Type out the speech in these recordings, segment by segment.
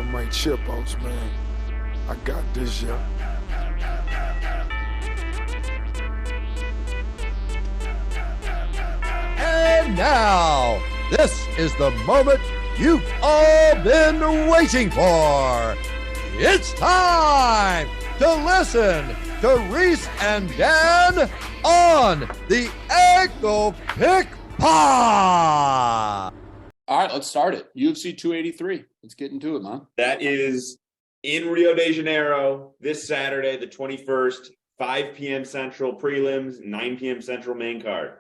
on my chip outs, man. I got this, yeah. And now, this is the moment you've all been waiting for. It's time to listen to Reece and Dan on the Ankle Pick Pod. All right, let's start it. UFC 283. Let's get into it, man. That is in Rio de Janeiro this Saturday, the 21st, 5 p.m. Central prelims, 9 p.m. Central main card.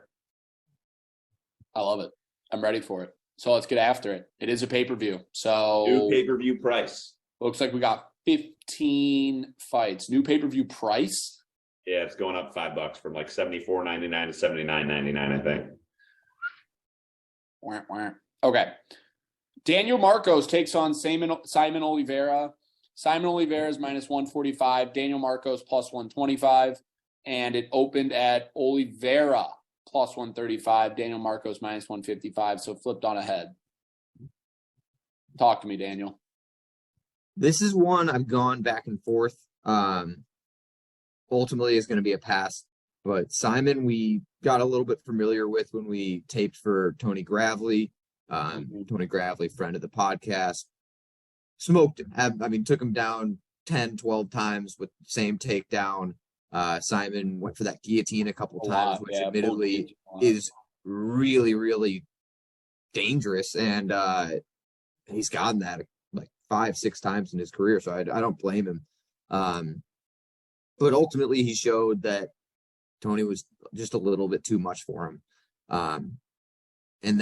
I love it. I'm ready for it. So let's get after it. It is a pay-per-view. So New pay-per-view price. Looks like we got 15 fights. New pay-per-view price? Yeah, it's going up $5 from like $74.99 to $79.99, I think. Wah, wah. Okay. Daniel Marcos takes on Simon Oliveira. Simon Oliveira is minus 145. Daniel Marcos plus 125. And it opened at Oliveira plus 135. Daniel Marcos minus 155. So flipped on a head. Talk to me, Daniel. This is one I've gone back and forth. Ultimately is going to be a pass. But Simon, we got a little bit familiar with when we taped for Tony Gravely. Tony Gravely, friend of the podcast, smoked him. Took him down 10, 12 times with the same takedown. Simon went for that guillotine a couple times, which admittedly is really, really dangerous. And he's gotten that like 5-6 times in his career, so I don't blame him. But ultimately, he showed that Tony was just a little bit too much for him. And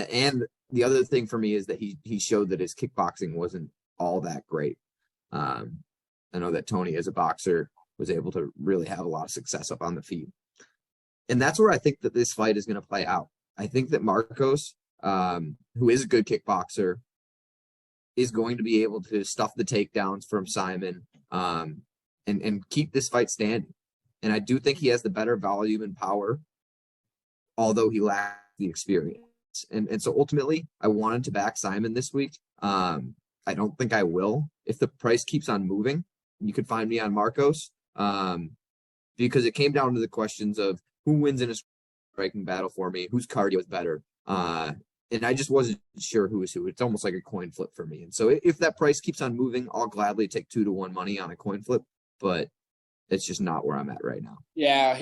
the other thing for me is that he showed that his kickboxing wasn't all that great. I know that Tony, as a boxer, was able to really have a lot of success up on the feet. And that's where I think that this fight is going to play out. I think that Marcos, who is a good kickboxer, is going to be able to stuff the takedowns from Simon and keep this fight standing. And I do think he has the better volume and power, although he lacks the experience. And so ultimately, I wanted to back Simon this week. I don't think I will. If the price keeps on moving, you could find me on Marcos, because it came down to the questions of who wins in a striking battle for me, whose cardio is better. And I just wasn't sure who was who. It's almost like a coin flip for me. And so if that price keeps on moving, I'll gladly take 2-to-1 money on a coin flip, but it's just not where I'm at right now. Yeah,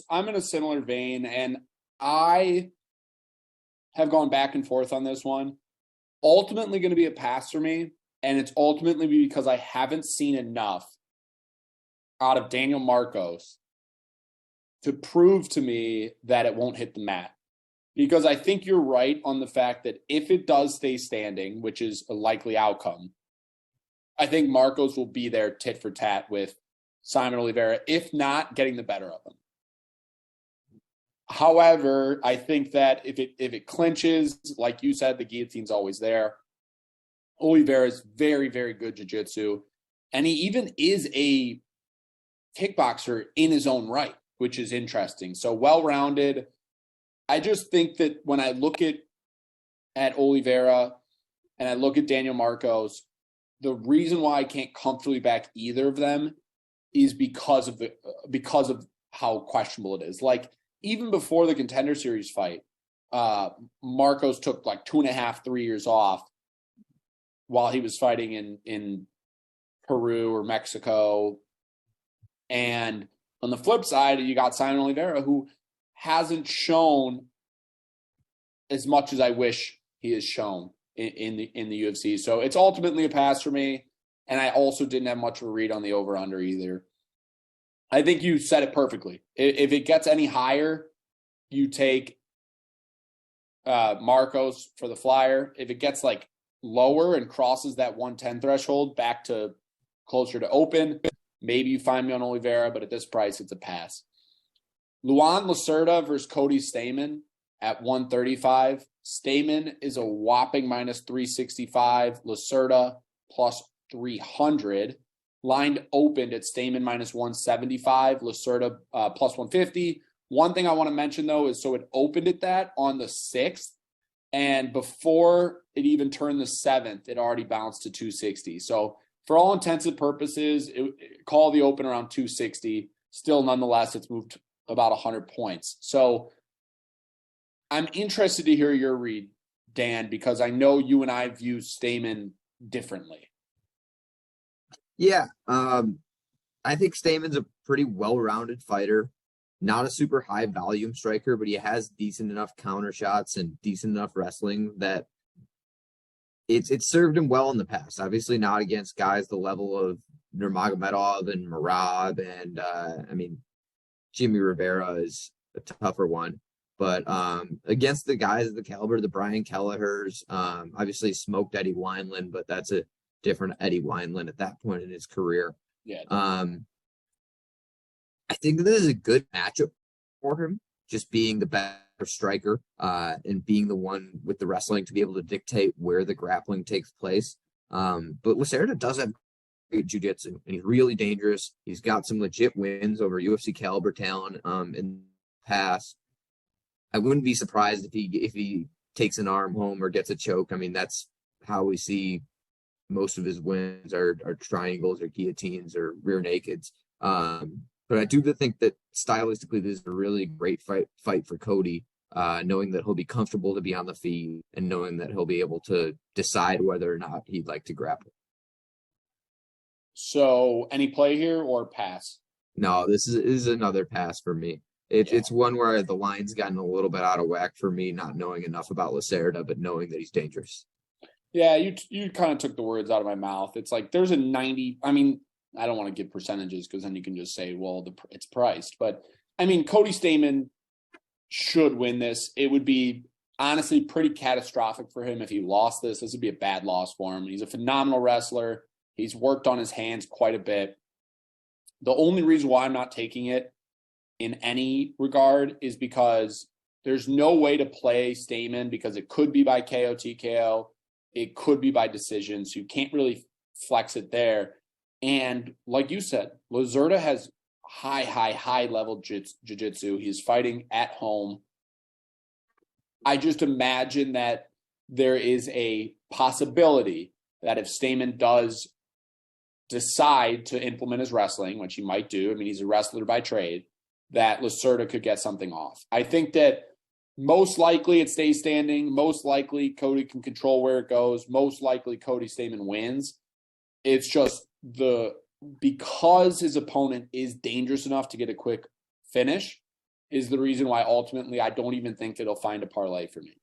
I'm in a similar vein, and I have gone back and forth on this one. Ultimately going to be a pass for me, and it's ultimately because I haven't seen enough out of Daniel Marcos to prove to me that it won't hit the mat. Because I think you're right on the fact that if it does stay standing, which is a likely outcome, I think Marcos will be there tit for tat with Simon Oliveira, if not getting the better of him. However, I think that if it clinches, like you said, the guillotine's always there. Oliveira is very, very good jiu-jitsu. And he even is a kickboxer in his own right, which is interesting. So well-rounded. I just think that when I look at Oliveira and I look at Daniel Marcos, the reason why I can't comfortably back either of them is because of how questionable it is. Like, even before the Contender Series fight, Marcos took like 2.5-3 years off while he was fighting in Peru or Mexico. And on the flip side, you got Simon Oliveira, who hasn't shown as much as I wish he has shown in the UFC. So it's ultimately a pass for me. And I also didn't have much of a read on the over-under either. I think you said it perfectly. If it gets any higher, you take Marcos for the flyer. If it gets like lower and crosses that 110 threshold back to closer to open, maybe you find me on Oliveira, but at this price, it's a pass. Luan Lacerda versus Cody Stamann at 135. Stamann is a whopping minus 365. Lacerda plus 300. Line opened at Stamann minus 175. Lacerda plus 150. One thing I want to mention, though, is so it opened at that on the 6th. And before it even turned the 7th, it already bounced to 260. So for all intents and purposes, call the open around 260. Still, nonetheless, it's moved about 100 points. So I'm interested to hear your read, Dan, because I know you and I view Stamen differently. Yeah. I think Stamen's a pretty well-rounded fighter. Not a super high volume striker, but he has decent enough counter shots and decent enough wrestling that it's served him well in the past. Obviously not against guys the level of Nurmagomedov and Merab and Jimmy Rivera is a tougher one. But against the guys of the caliber, the Brian Kelleher's, obviously smoked Eddie Wineland, but that's a different Eddie Wineland at that point in his career. Yeah. I think this is a good matchup for him, just being the better striker and being the one with the wrestling to be able to dictate where the grappling takes place. But Lacerda does have great jiu-jitsu, and he's really dangerous. He's got some legit wins over UFC caliber talent in the past. I wouldn't be surprised if he takes an arm home or gets a choke. I mean, that's how we see most of his wins are triangles or guillotines or rear nakeds. But I do think that stylistically, this is a really great fight for Cody, knowing that he'll be comfortable to be on the feet and knowing that he'll be able to decide whether or not he'd like to grapple. So any play here or pass? No, this is another pass for me. It's one where the line's gotten a little bit out of whack for me, not knowing enough about Lacerda, but knowing that he's dangerous. Yeah, you kind of took the words out of my mouth. It's like there's a 90. I don't want to give percentages because then you can just say, well, it's priced. But, Cody Stamen should win this. It would be, honestly, pretty catastrophic for him if he lost this. This would be a bad loss for him. He's a phenomenal wrestler. He's worked on his hands quite a bit. The only reason why I'm not taking it in any regard is because there's no way to play Stamen because it could be by KO, TKO. It could be by decision. So you can't really flex it there. And like you said, Lacerda has high level jiu-jitsu. He's fighting at home. I just imagine that there is a possibility that if Stamen does decide to implement his wrestling, which he might do, he's a wrestler by trade, that Lacerda could get something off. I think that most likely it stays standing. Most likely Cody can control where it goes. Most likely Cody Stamen wins. It's just because his opponent is dangerous enough to get a quick finish is the reason why ultimately I don't even think that he'll find a parlay for me.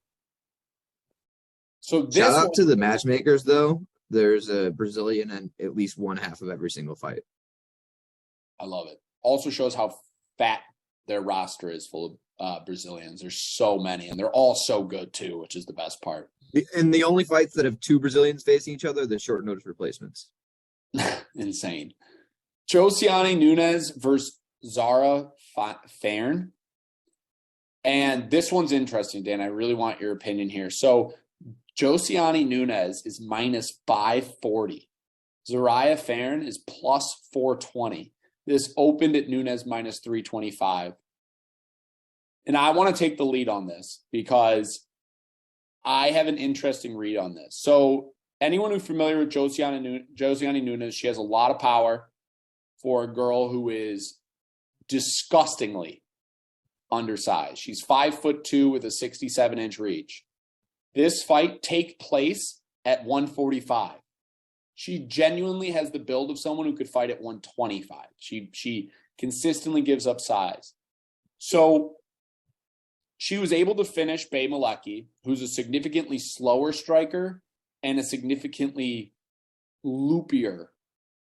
So this shout out to the matchmakers though. There's a Brazilian in at least one half of every single fight. I love it. Also shows how fat their roster is full of Brazilians. There's so many, and they're all so good too, which is the best part. And the only fights that have two Brazilians facing each other, they're short notice replacements. Insane. Josiane Nunes versus Zara Fairn. And this one's interesting, Dan. I really want your opinion here. So Josiane Nunes is minus 540. Zariah Fairn is plus 420. This opened at Nunes minus 325. And I want to take the lead on this because I have an interesting read on this. So anyone who's familiar with Josiane Nunes, she has a lot of power for a girl who is disgustingly undersized. She's 5'2" with a 67-inch reach. This fight takes place at 145. She genuinely has the build of someone who could fight at 125. She consistently gives up size. So she was able to finish Bay Malecki, who's a significantly slower striker and a significantly loopier,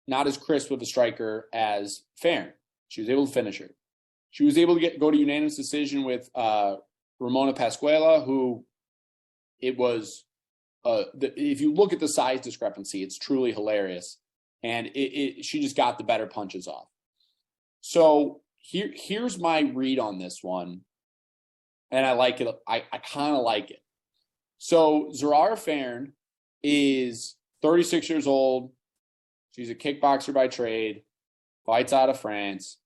not as crisp of a striker as Fairn. She was able to finish her. She was able to go to unanimous decision with Ramona Pasquela, who it was, if you look at the size discrepancy, it's truly hilarious. And she just got the better punches off. So here's my read on this one. And I like it. I kind of like it. So Zariah Fairn is 36 years old. She's a kickboxer by trade, fights out of France,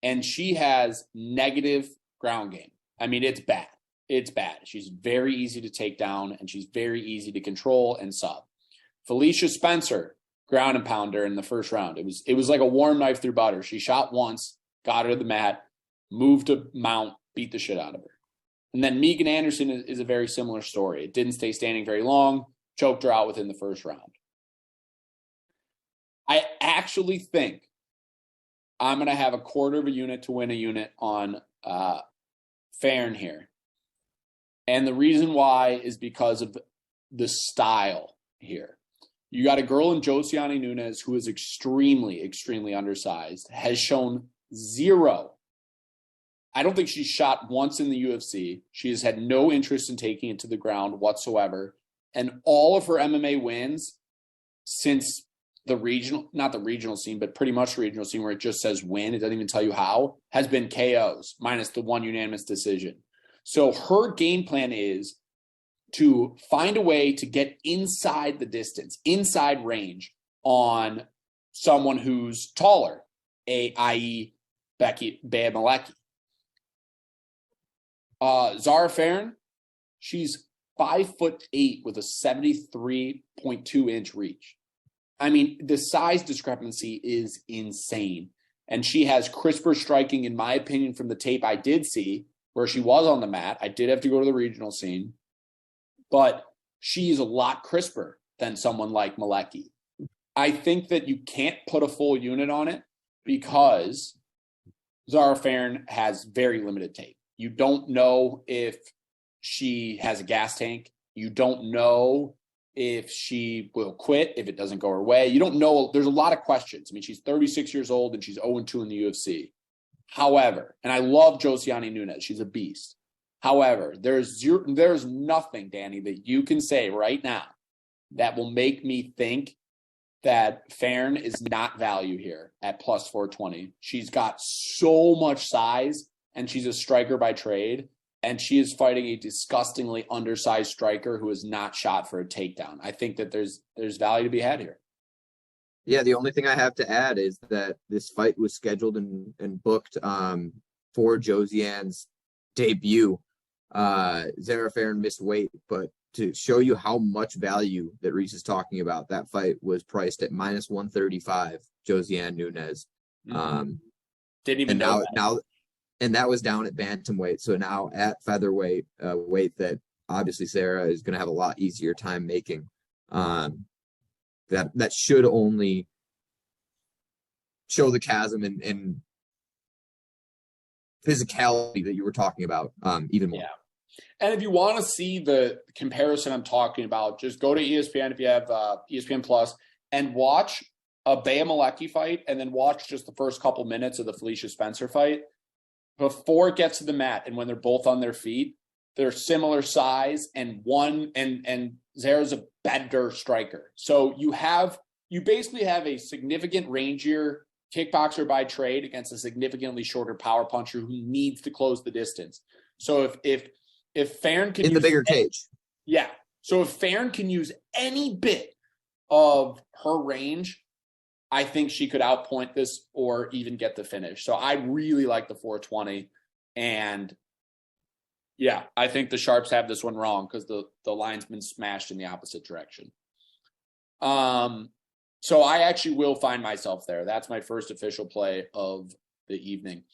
and she has negative ground game. It's bad. it's bad. She's very easy to take down, and she's very easy to control and sub. Felicia Spencer, ground and pounder in the first round. It was like a warm knife through butter. She shot once, got her to the mat, moved to mount, beat the shit out of her. And then Megan Anderson is a very similar story. It didn't stay standing very long, choked her out within the first round. I actually think I'm going to have a quarter of a unit to win a unit on Farron here. And the reason why is because of the style here. You got a girl in Josiane Nunes who is extremely, extremely undersized, has shown zero. I don't think she's shot once in the UFC. She has had no interest in taking it to the ground whatsoever. And all of her MMA wins since the regional, not the regional scene, but pretty much the regional scene where it just says win, it doesn't even tell you how, has been KOs minus the one unanimous decision. So her game plan is to find a way to get inside the distance, inside range on someone who's taller, i.e. Bea Malecki. Zara Farron, she's 5'8" with a 73.2 inch reach. I mean, the size discrepancy is insane. And she has crisper striking, in my opinion, from the tape I did see, where she was on the mat. I did have to go to the regional scene. But she's a lot crisper than someone like Malecki. I think that you can't put a full unit on it because Zara Farron has very limited tape. You don't know if she has a gas tank. You don't know if she will quit, if it doesn't go her way. You don't know. There's a lot of questions. I mean, she's 36 years old and she's 0-2 in the UFC. However, and I love Josiane Nunes. She's a beast. However, there's nothing, Danny, that you can say right now that will make me think that Farron is not value here at plus 420. She's got so much size, and she's a striker by trade, and she is fighting a disgustingly undersized striker who is not shot for a takedown. I think that there's value to be had here. Yeah, the only thing I have to add is that this fight was scheduled and booked for Josiane's debut. Zara Farron missed weight, but to show you how much value that Reece is talking about, that fight was priced at minus 135, Josiane Nunes. Didn't even know that. And that was down at bantamweight. So now at featherweight, weight that obviously Sarah is going to have a lot easier time making. That should only show the chasm and physicality that you were talking about even more. Yeah. And if you want to see the comparison I'm talking about, just go to ESPN if you have ESPN Plus and watch a Bea Malecki fight, and then watch just the first couple minutes of the Felicia Spencer fight before it gets to the mat. And when they're both on their feet, they're similar size, and Zara's a better striker. So you basically have a significant rangier kickboxer by trade against a significantly shorter power puncher who needs to close the distance. So if Farron can in the bigger cage. Yeah. So if Farron can use any bit of her range, I think she could outpoint this or even get the finish. So I really like the 420. And yeah, I think the Sharps have this one wrong because the line's been smashed in the opposite direction. So I actually will find myself there. That's my first official play of the evening.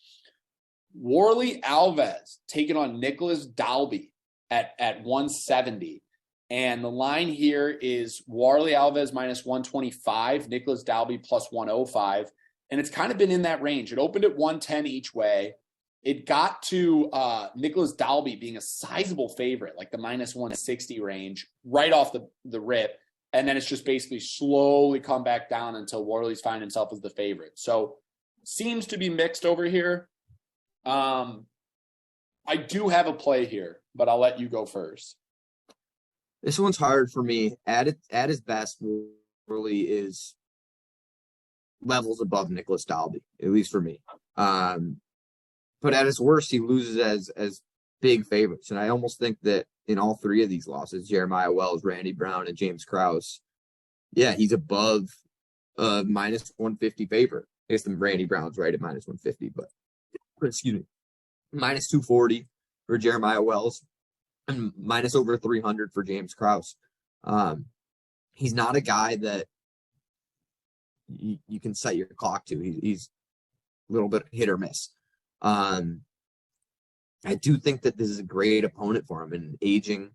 Warlley Alves taking on Nicholas Dalby at 170. And the line here is Warlley Alves minus 125, Nicholas Dalby plus 105. And it's kind of been in that range. It opened at 110 each way. It got to Nicholas Dalby being a sizable favorite, like the minus 160 range, right off the rip. And then it's just basically slowly come back down until Warlley's finding himself as the favorite. So seems to be mixed over here. I do have a play here, but I'll let you go first. This one's hard for me. At his best, Warlley is levels above Nicholas Dalby, at least for me. But at his worst, he loses as big favorites. And I almost think that in all three of these losses, Jeremiah Wells, Randy Brown, and James Krause, yeah, he's above minus 150 favorite. I guess the Randy Brown's right at minus 150, but excuse me, minus 240 for Jeremiah Wells. and minus over 300 for James Krause. He's not a guy that you can set your clock to. He's a little bit hit or miss. I do think that this is a great opponent for him, an aging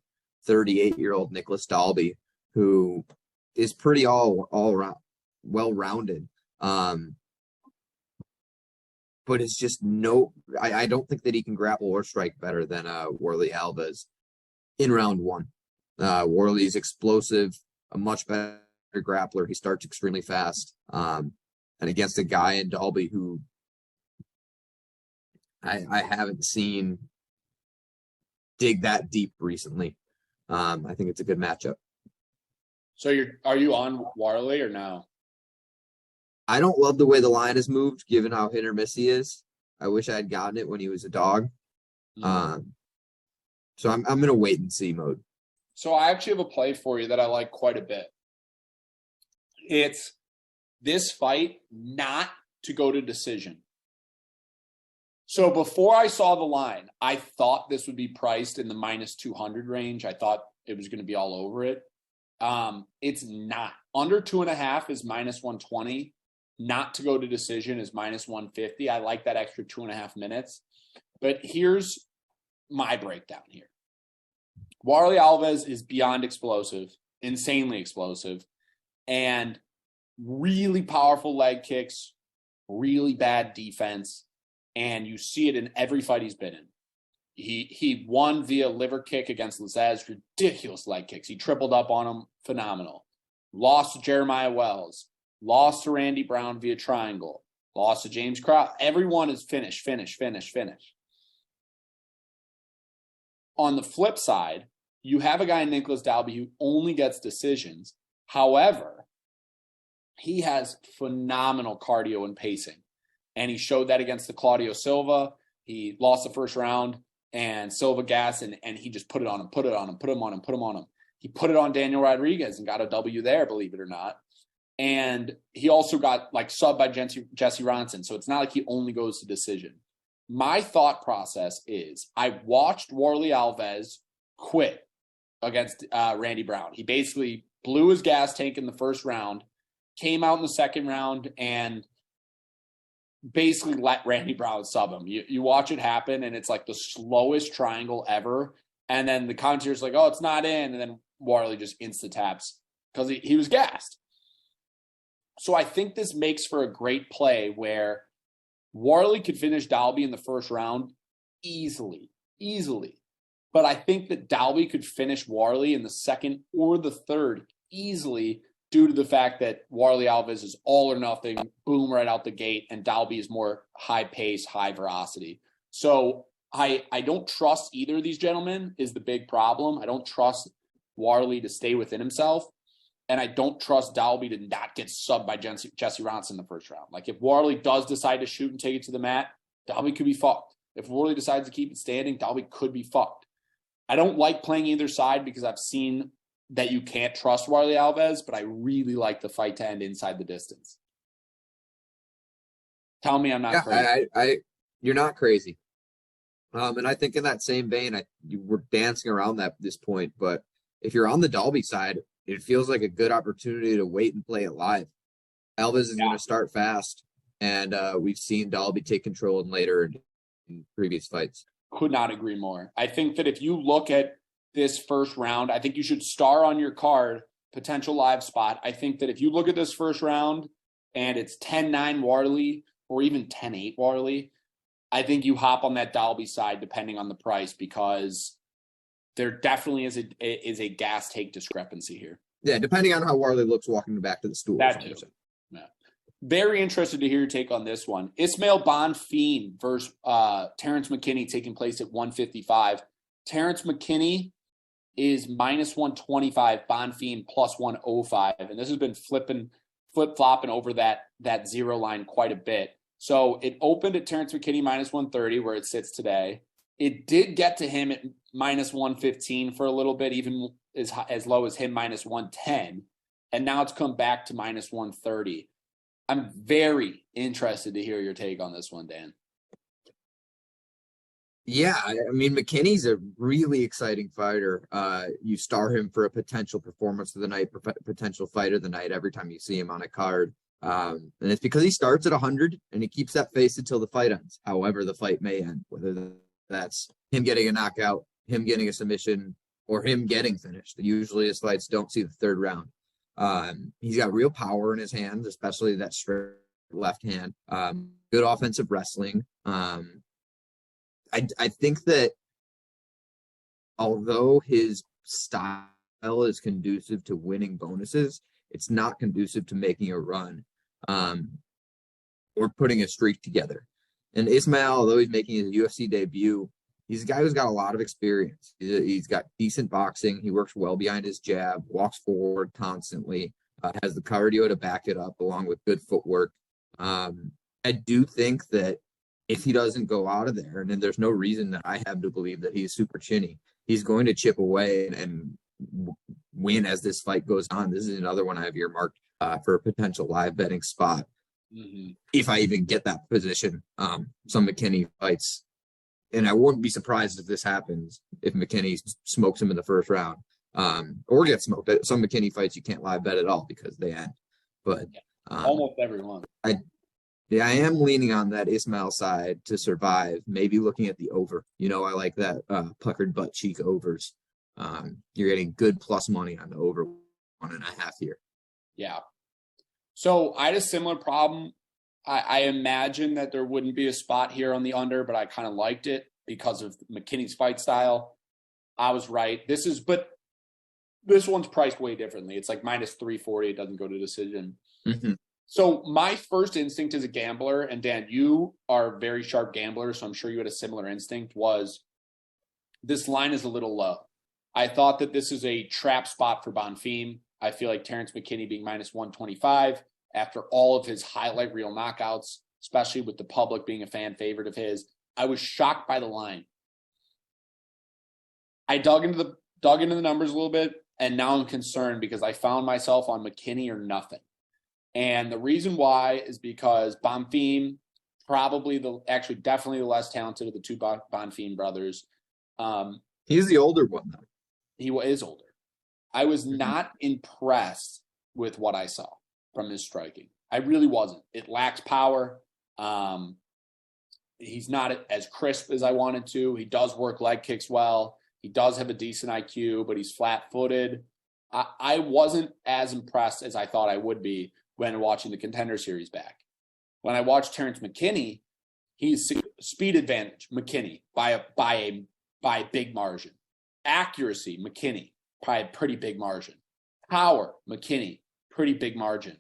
38-year-old Nicholas Dalby, who is pretty all around well-rounded. But it's just I don't think that he can grapple or strike better than Warlley Alves in round one. Warlley's explosive, a much better grappler. He starts extremely fast. And against a guy in Dalby who I haven't seen dig that deep recently. I think it's a good matchup. So are you on Warlley or no? I don't love the way the line has moved, given how hit or miss he is. I wish I had gotten it when he was a dog. So I'm going to wait and see mode. So I actually have a play for you that I like quite a bit. It's this fight not to go to decision. So before I saw the line, I thought this would be priced in the minus 200 range. I thought it was going to be all over it. It's not. Under 2.5 is minus 120. Not to go to decision is minus 150. I like that extra 2.5 minutes. But here's my breakdown here. Warlley Alves is beyond explosive, insanely explosive, and really powerful leg kicks, really bad defense, and you see it in every fight he's been in. He won via liver kick against Lazaz, ridiculous leg kicks. He tripled up on him, phenomenal. Lost to Jeremiah Wells. Lost to Randy Brown via triangle. Lost to James Krause. Everyone is finish. On the flip side, you have a guy in Nicholas Dalby who only gets decisions. However, he has phenomenal cardio and pacing. And he showed that against the Claudio Silva. He lost the first round, and Silva gassed, and he just put him on him. He put it on Daniel Rodriguez and got a W there, believe it or not. And he also got subbed by Jesse Ronson. So it's not like he only goes to decision. My thought process is I watched Warlley Alves quit against Randy Brown. He basically blew his gas tank in the first round, came out in the second round, and basically let Randy Brown sub him. You watch it happen, and it's like the slowest triangle ever. And then the commentator's like, oh, it's not in. And then Warlley just insta-taps because he was gassed. So I think this makes for a great play where Warlley could finish Dalby in the first round easily. But I think that Dalby could finish Warlley in the second or the third easily due to the fact that Warlley Alves is all or nothing, boom, right out the gate, and Dalby is more high pace, high velocity. So I don't trust either of these gentlemen is the big problem. I don't trust Warlley to stay within himself. And I don't trust Dalby to not get subbed by Jesse Ronson in the first round. Like, if Warlley does decide to shoot and take it to the mat, Dalby could be fucked. If Warlley decides to keep it standing, Dalby could be fucked. I don't like playing either side because I've seen that you can't trust Warlley Alves, but I really like the fight to end inside the distance. Tell me I'm not crazy. You're not crazy. And I think in that same vein, we're dancing around this point, but if you're on the Dalby side, it feels like a good opportunity to wait and play it live. Alves is going to start fast, and we've seen Dalby take control later in previous fights. Could not agree more. I think that if you look at this first round, I think you should star on your card potential live spot. I think that if you look at this first round and it's 10-9 Warlley or even 10-8 Warlley, I think you hop on that Dalby side depending on the price because there definitely is a gas take discrepancy here. Yeah, depending on how Warlley looks walking back to the stool. That too. Yeah. Very interested to hear your take on this one. Ismail Bonfim versus Terrence McKinney taking place at 155. Terrence McKinney is minus 125, Bonfim plus 105. And this has been flip-flopping over that zero line quite a bit. So it opened at Terrence McKinney minus 130, where it sits today. It did get to him at minus 115 for a little bit, even as low as him minus 110. And now it's come back to minus 130. I'm very interested to hear your take on this one, Dan. Yeah, I mean, McKinney's a really exciting fighter. You star him for a potential performance of the night, potential fight of the night every time you see him on a card. And it's because he starts at 100 and he keeps that face until the fight ends, however the fight may end, whether that's him getting a knockout, him getting a submission, or him getting finished. Usually his fights don't see the third round. He's got real power in his hands, especially that straight left hand. Good offensive wrestling. I think that although his style is conducive to winning bonuses, it's not conducive to making a run or putting a streak together. And Ismail, although he's making his UFC debut, he's a guy who's got a lot of experience. He's got decent boxing. He works well behind his jab, walks forward constantly, has the cardio to back it up along with good footwork. I do think that if he doesn't go out of there, and then there's no reason that I have to believe that he's super chinny, he's going to chip away and win as this fight goes on. This is another one I have earmarked for a potential live betting spot. Mm-hmm. If I even get that position, some McKinney fights. And I wouldn't be surprised if this happens, if McKinney smokes him in the first round or gets smoked. Some McKinney fights you can't live bet at all because they end. But almost everyone. I am leaning on that Ismail side to survive, maybe looking at the over. I like that puckered butt cheek overs. You're getting good plus money on the over 1.5 here. Yeah. So I had a similar problem. I imagine that there wouldn't be a spot here on the under, but I kind of liked it because of McKinney's fight style. I was right. But this one's priced way differently. It's like minus 340. It doesn't go to decision. Mm-hmm. So my first instinct as a gambler, and Dan, you are a very sharp gambler, so I'm sure you had a similar instinct, was this line is a little low. I thought that this is a trap spot for Bonfim. I feel like Terrence McKinney being minus 125 after all of his highlight reel knockouts, especially with the public being a fan favorite of his, I was shocked by the line. I dug into the numbers a little bit, and now I'm concerned because I found myself on McKinney or nothing. And the reason why is because Bonfim, definitely the less talented of the two Bonfim brothers. He's the older one, though. He is older. I was not impressed with what I saw from his striking. I really wasn't. It lacks power. He's not as crisp as I wanted to. He does work leg kicks well. He does have a decent IQ, but he's flat-footed. I wasn't as impressed as I thought I would be when watching the Contender Series back. When I watched Terrence McKinney, he's speed advantage, McKinney, by a big margin. Accuracy, McKinney, by a pretty big margin. Power, McKinney, pretty big margin.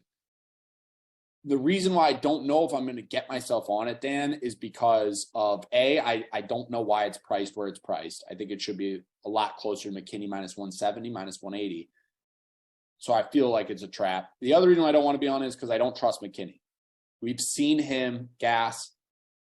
The reason why I don't know if I'm going to get myself on it, Dan, is because of I don't know why it's priced where it's priced. I think it should be a lot closer to McKinney minus 170, minus 180. So I feel like it's a trap. The other reason I don't want to be on it is because I don't trust McKinney. We've seen him gas.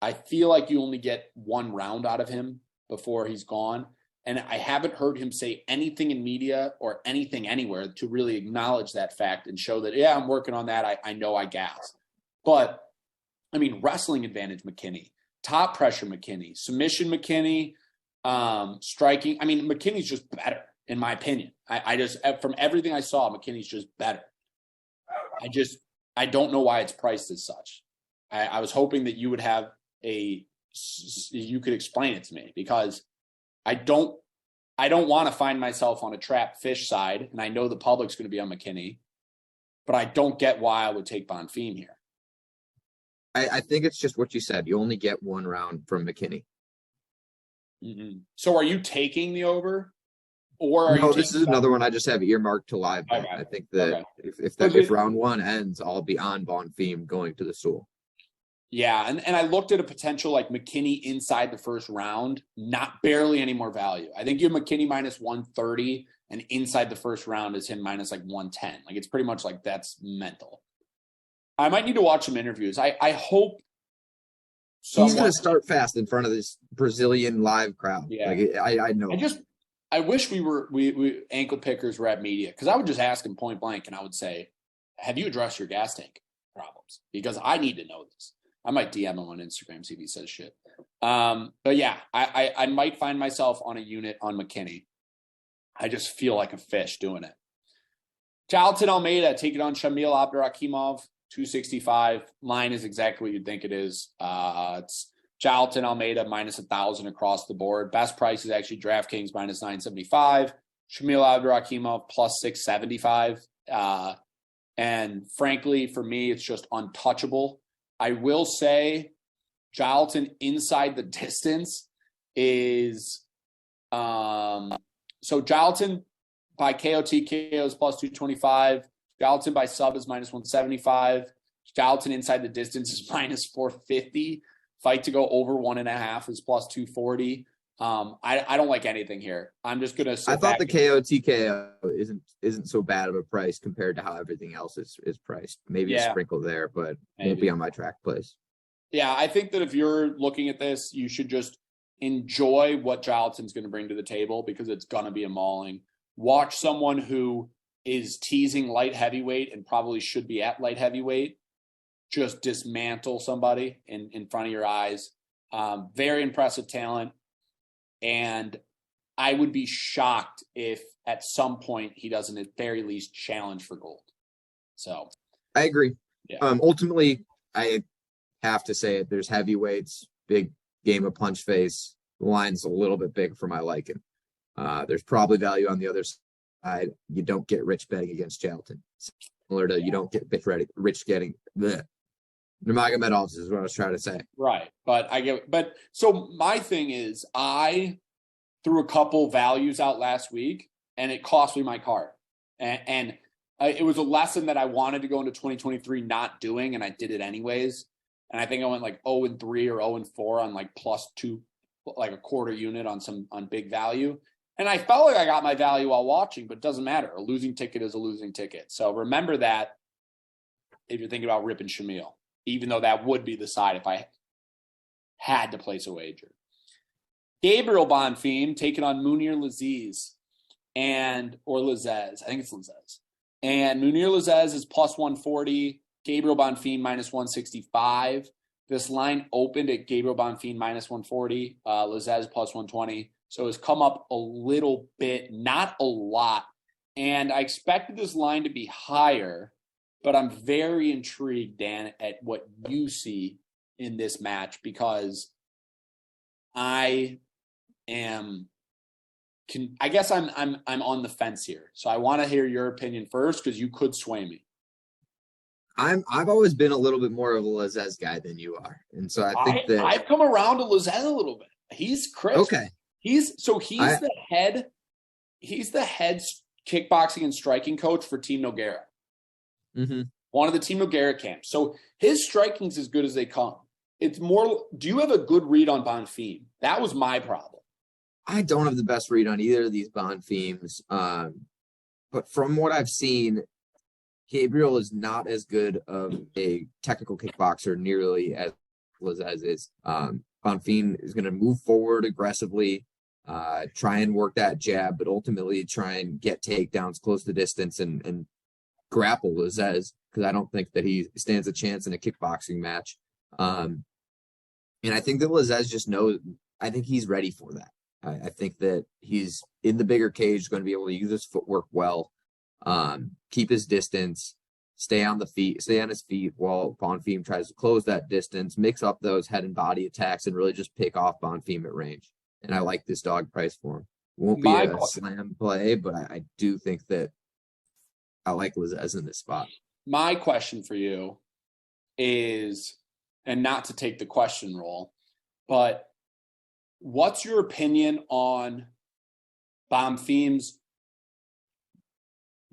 I feel like you only get one round out of him before he's gone. And I haven't heard him say anything in media or anything anywhere to really acknowledge that fact and show that, yeah, I'm working on that. I know I gas. But, I mean, wrestling advantage McKinney, top pressure McKinney, submission McKinney, striking. I mean, McKinney's just better, in my opinion. I just, from everything I saw, McKinney's just better. I don't know why it's priced as such. I was hoping that you would have you could explain it to me, because I don't want to find myself on a trap fish side, and I know the public's going to be on McKinney, but I don't get why I would take Bonfim here. I think it's just what you said. You only get one round from McKinney. Mm-hmm. So are you taking the over? Or no, this is another one I just have earmarked to live bet. Okay. I think that if round one ends, I'll be on Bonfim going to the stool. Yeah, and I looked at a potential like McKinney inside the first round, not barely any more value. I think you have McKinney minus 130, and inside the first round is him minus like 110. Like, it's pretty much like that's mental. I might need to watch some interviews. I hope he's going to start fast in front of this Brazilian live crowd. Yeah, like, I know. I wish we ankle pickers were at media, because I would just ask him point blank, and I would say, "Have you addressed your gas tank problems? Because I need to know this." I might DM him on Instagram, see if he says shit. But yeah, I might find myself on a unit on McKinney. I just feel like a fish doing it. Jailton Almeida taking on Shamil Abdurakhimov, 265. Line is exactly what you'd think it is. It's Jailton Almeida minus 1,000 across the board. Best price is actually DraftKings minus 975. Shamil Abdurakhimov plus 675. And frankly, for me, it's just untouchable. I will say Jailton inside the distance is so Jailton by KO/TKO is plus 225. Jailton by sub is minus 175. Jailton inside the distance is minus 450. Fight to go over 1.5 is plus 240. I don't like anything here. I'm just gonna. I thought the KO/TKO isn't so bad of a price compared to how everything else is priced. Maybe a sprinkle there, but won't be on my track place. Yeah, I think that if you're looking at this, you should just enjoy what Jailton's going to bring to the table because it's going to be a mauling. Watch someone who is teasing light heavyweight and probably should be at light heavyweight just dismantle somebody in front of your eyes. Very impressive talent. And I would be shocked if at some point he doesn't at very least challenge for gold. So I agree. Yeah. Ultimately, I have to say it. There's heavyweights, big game of punch face. The line's a little bit big for my liking. There's probably value on the other side. You don't get rich betting against Jailton. Similar to you don't get rich getting the Nurmagomedov is what I was trying to say. Right. But so my thing is I threw a couple values out last week and it cost me my card. And it was a lesson that I wanted to go into 2023 not doing, and I did it anyways. And I think I went like 0-3 or 0-4 on like +2, like a quarter unit on big value. And I felt like I got my value while watching, but it doesn't matter. A losing ticket is a losing ticket. So remember that if you're thinking about ripping Shamil, even though that would be the side if I had to place a wager. Gabriel Bonfim taking on Munir Lazzez or Lazzez. I think it's Lazzez. And Munir Lazzez is plus 140. Gabriel Bonfim minus 165. This line opened at Gabriel Bonfim minus 140. Lazzez plus 120. So it's come up a little bit, not a lot. And I expected this line to be higher, but I'm very intrigued, Dan, at what you see in this match because I guess I'm on the fence here. So I want to hear your opinion first because you could sway me. I've always been a little bit more of a Lazzez guy than you are, and so I think that I've come around to Lazzez a little bit. He's crisp. Okay. He's the head kickboxing and striking coach for Team Nogueira. Mm-hmm. One of the Team Nogueira camps. So his striking's as good as they come. It's more, do you have a good read on Bonfim? That was my problem. I don't have the best read on either of these Bonfims. But from what I've seen, Gabriel is not as good of a technical kickboxer nearly as Lazzez is. Bonfim is going to move forward aggressively, try and work that jab, but ultimately try and get takedowns close to distance and grapple Lazzez because I don't think that he stands a chance in a kickboxing match. And I think that Lazzez just knows, I think he's ready for that. I think that he's in the bigger cage, going to be able to use his footwork well, keep his distance, stay on his feet while Bonfim tries to close that distance, mix up those head and body attacks, and really just pick off Bonfim at range. And I like this dog price for him. Won't be a slam play, but I do think that I like Lazzez in this spot. My question for you is, and not to take the question role, but what's your opinion on Bonfim's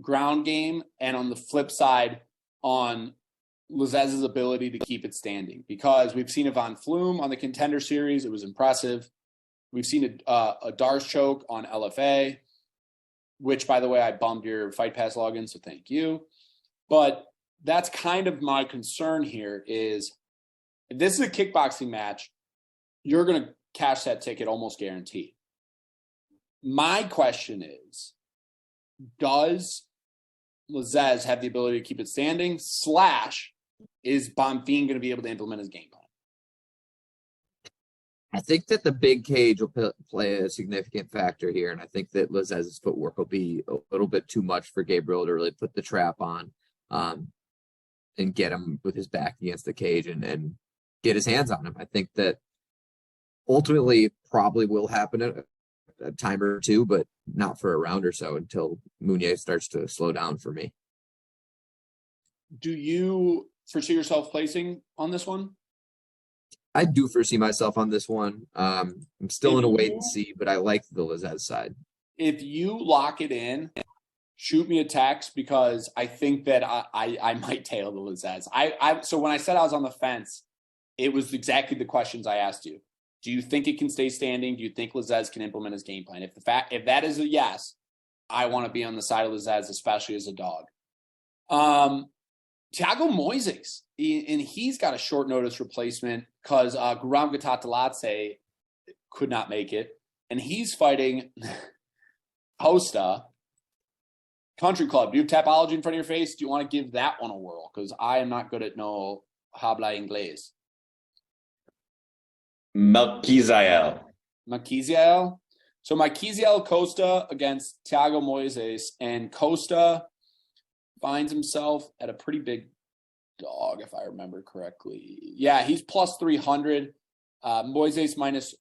ground game and on the flip side on Lazzez's ability to keep it standing? Because we've seen a Von Flume on the Contender Series. It was impressive. We've seen a Dars choke on LFA, which, by the way, I bummed your Fight Pass login, so thank you. But that's kind of my concern here is if this is a kickboxing match, you're going to cash that ticket almost guaranteed. My question is, does Lazzez have the ability to keep it standing? / is Bonfim going to be able to implement his game plan? I think that the big cage will play a significant factor here, and I think that Lizez's footwork will be a little bit too much for Gabriel to really put the trap on, and get him with his back against the cage and get his hands on him. I think that ultimately it probably will happen at a time or two, but not for a round or so until Muniz starts to slow down for me. Do you foresee yourself placing on this one? I do foresee myself on this one. I'm still in a wait and see, but I like the Lizez side. If you lock it in, shoot me a text because I think that I might tail the Lizez. So when I said I was on the fence, it was exactly the questions I asked you. Do you think it can stay standing? Do you think Lizez can implement his game plan? If that is a yes, I want to be on the side of Lizez, especially as a dog. Thiago Moises, and he's got a short notice replacement because Guram Gatatalatse could not make it, and he's fighting Costa. Country Club, do you have Tapology in front of your face? Do you want to give that one a whirl? Because I am not good at no habla inglés. Melquizael. So Melquizael Costa against Thiago Moises, and Costa finds himself at a pretty big dog, if I remember correctly. Yeah, he's plus 300. Moises minus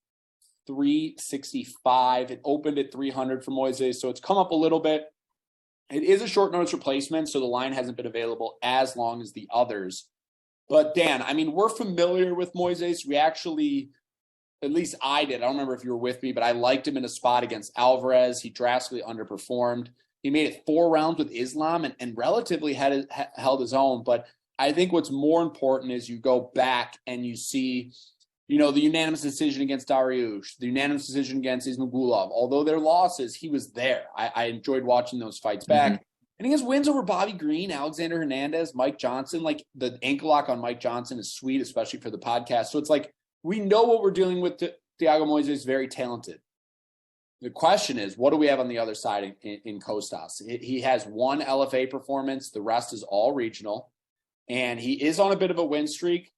365. It opened at 300 for Moises, so it's come up a little bit. It is a short notice replacement, so the line hasn't been available as long as the others. But Dan, I mean, we're familiar with Moises. We actually, at least I did. I don't remember if you were with me, but I liked him in a spot against Alvarez. He drastically underperformed. He made it 4 rounds with Islam and relatively held his own. But I think what's more important is you go back and you see, the unanimous decision against Dariush, the unanimous decision against Ismagulov. Although they're losses, he was there. I enjoyed watching those fights back. Mm-hmm. And he has wins over Bobby Green, Alexander Hernandez, Mike Johnson. Like, the ankle lock on Mike Johnson is sweet, especially for the podcast. So it's like, we know what we're dealing with. Thiago Moises is very talented. The question is, what do we have on the other side in Costas? He has one LFA performance. The rest is all regional. And he is on a bit of a win streak.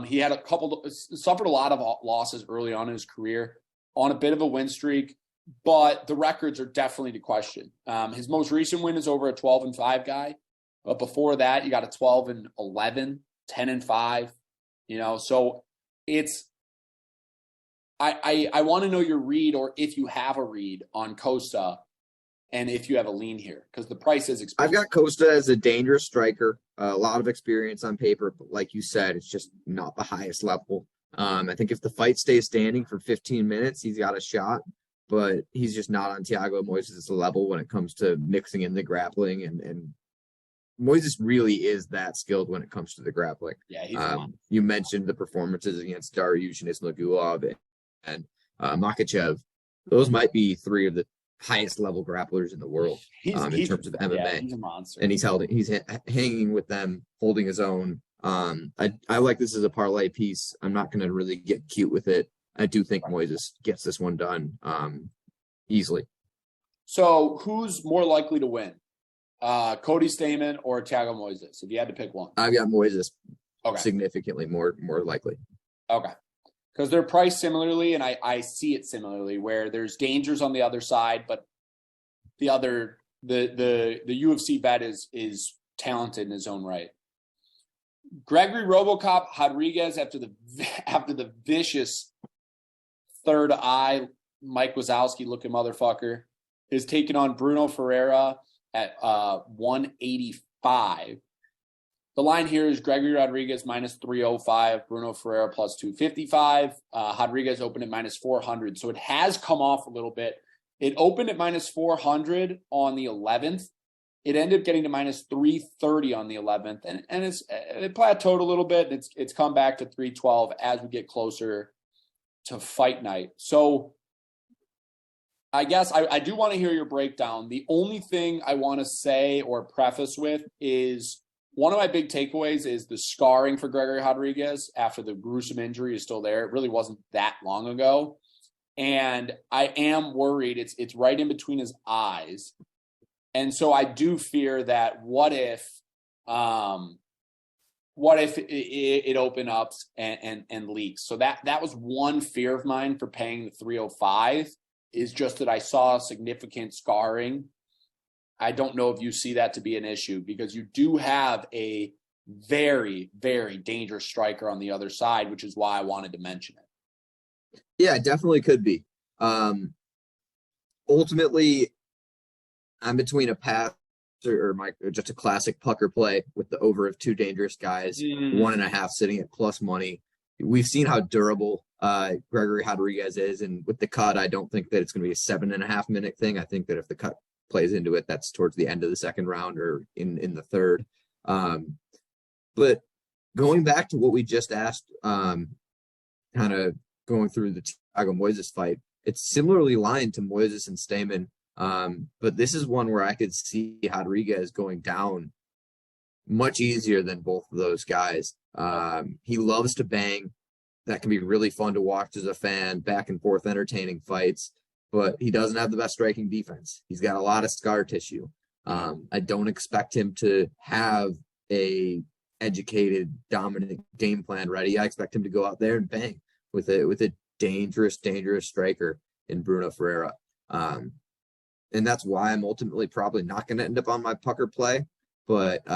He had suffered a lot of losses early on in his career, on a bit of a win streak, but the records are definitely to question. His most recent win is over a 12-5 guy. But before that, you got a 12-11, 10-5, so it's, I want to know your read, or if you have a read on Costa and if you have a lean here, because the price is expensive. I've got Costa as a dangerous striker, a lot of experience on paper, but like you said, it's just not the highest level. I think if the fight stays standing for 15 minutes, he's got a shot, but he's just not on Thiago Moises' level when it comes to mixing in the grappling, and Moises really is that skilled when it comes to the grappling. Yeah, you mentioned the performances against Dariush and Ismagulov and Makhachev. Those might be 3 of the highest level grapplers in the world in terms of MMA. Yeah, he's a monster. And he's hanging with them, holding his own. I like this as a parlay piece. I'm not going to really get cute with it. I do think Moises gets this one done easily. So who's more likely to win? Cody Stamann or Thiago Moises, if you had to pick one? I've got Moises significantly more likely. Okay. Because they're priced similarly, and I see it similarly, where there's dangers on the other side, but the UFC vet is talented in his own right. Gregory RoboCop Rodriguez, after the vicious third eye Mike Wazowski looking motherfucker, is taking on Bruno Ferreira at 185. The line here is Gregory Rodriguez minus 305, Bruno Ferreira plus 255. Rodriguez opened at minus 400, so it has come off a little bit. It opened at minus 400 on the 11th. It ended up getting to minus 330 on the 11th, and it plateaued a little bit. And it's come back to 312 as we get closer to fight night. So I guess I do want to hear your breakdown. The only thing I want to say or preface with is, one of my big takeaways is the scarring for Gregory Rodriguez after the gruesome injury is still there. It really wasn't that long ago. And I am worried it's right in between his eyes. And so I do fear that what if what if it open up and leaks? So that was one fear of mine for paying the 305, is just that I saw significant scarring. I don't know if you see that to be an issue, because you do have a very, very dangerous striker on the other side, which is why I wanted to mention it. Yeah, it definitely could be. Ultimately, I'm between a pass or just a classic pucker play with the over of two dangerous guys, 1.5 sitting at plus money. We've seen how durable Gregory Rodriguez is, and with the cut, I don't think that it's going to be a 7.5 minute thing. I think that if the cut plays into it, that's towards the end of the second round or in the third. But going back to what we just asked, kind of going through the Thiago Moises fight, it's similarly lined to Moises and Stamen. But this is one where I could see Rodriguez going down much easier than both of those guys. He loves to bang. That can be really fun to watch as a fan, back and forth, entertaining fights, but he doesn't have the best striking defense. He's got a lot of scar tissue. I don't expect him to have a educated, dominant game plan ready. I expect him to go out there and bang with a dangerous striker in Bruno Ferreira. And that's why I'm ultimately probably not going to end up on my pucker play. But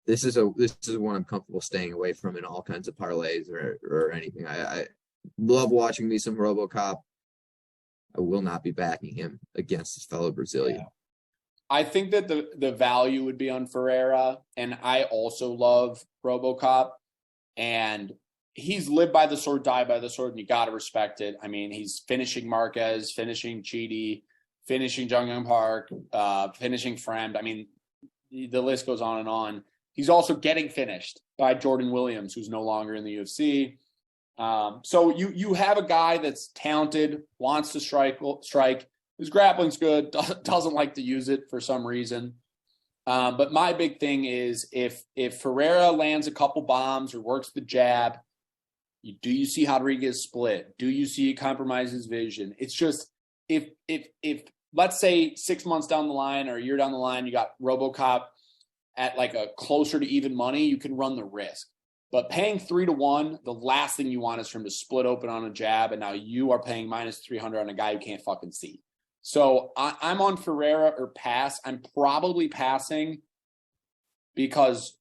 this is one I'm comfortable staying away from in all kinds of parlays or anything. I love watching me some RoboCop. I will not be backing him against his fellow Brazilian. Yeah. I think that the value would be on Ferreira, and I also love RoboCop, and he's lived by the sword, died by the sword, and you got to respect it. I mean, he's finishing Marquez, finishing Chidi, finishing Jung Young Park, finishing Fremd. I mean, the list goes on and on. He's also getting finished by Jordan Williams, who's no longer in the UFC. So you have a guy that's talented, wants to strike. His grappling's good, doesn't like to use it for some reason. But my big thing is if Ferreira lands a couple bombs or works the jab, do you see Rodriguez split? Do you see it compromise his vision? It's just if let's say 6 months down the line or a year down the line, you got RoboCop at like a closer to even money, you can run the risk. But paying 3-1, the last thing you want is for him to split open on a jab, and now you are paying minus 300 on a guy you can't fucking see. So I'm on Ferreira or pass. I'm probably passing because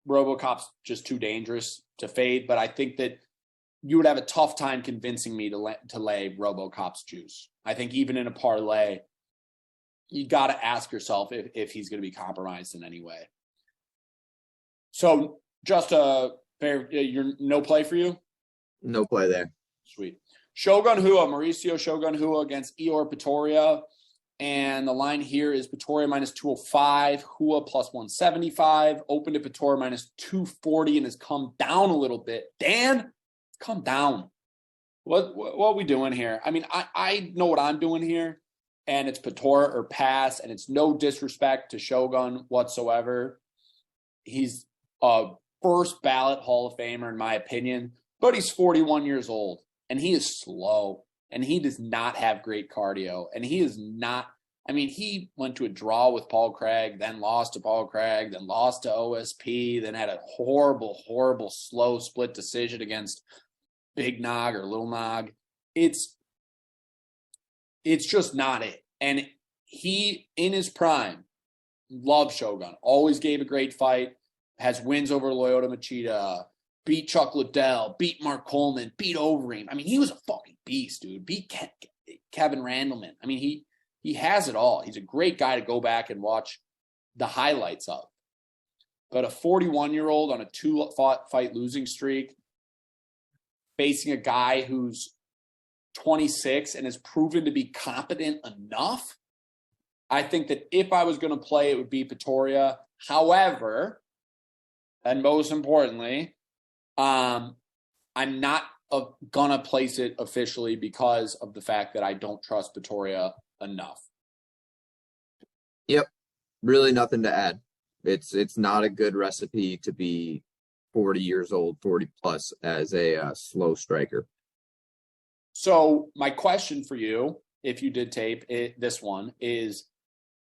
RoboCop's just too dangerous to fade, but I think that you would have a tough time convincing me to lay RoboCop's juice. I think even in a parlay, you got to ask yourself if he's going to be compromised in any way. So just you're no play for you? No play there. Sweet. Shogun Rua, Mauricio Shogun Rua against Ior Pretoria. And the line here is Pretoria minus 205, Rua plus 175, opened at Pretoria minus 240 and has come down a little bit. Dan, come down. What are we doing here? I mean, I know what I'm doing here, and it's Pretoria or pass, and it's no disrespect to Shogun whatsoever. He's a first ballot Hall of Famer, in my opinion, but he's 41 years old. And he is slow, and he does not have great cardio. And he is not, I mean, he went to a draw with Paul Craig, then lost to Paul Craig, then lost to OSP, then had a horrible, slow split decision against Big Nog or Little Nog. It's just not it. And he, in his prime, loved Shogun, always gave a great fight, has wins over Lyoto Machida, beat Chuck Liddell, beat Mark Coleman, beat Overeem. I mean, he was a fucking beast, dude. Beat Kevin Randleman. I mean, he has it all. He's a great guy to go back and watch the highlights of. But a 41-year-old on a 2-fight losing streak, facing a guy who's 26 and has proven to be competent enough, I think that if I was going to play, it would be Pretoria. However, and most importantly, I'm not gonna place it officially because of the fact that I don't trust Pretoria enough. Yep. Really nothing to add. It's not a good recipe to be 40 years old, 40 plus as a slow striker. So my question for you, if you did tape it, this one is,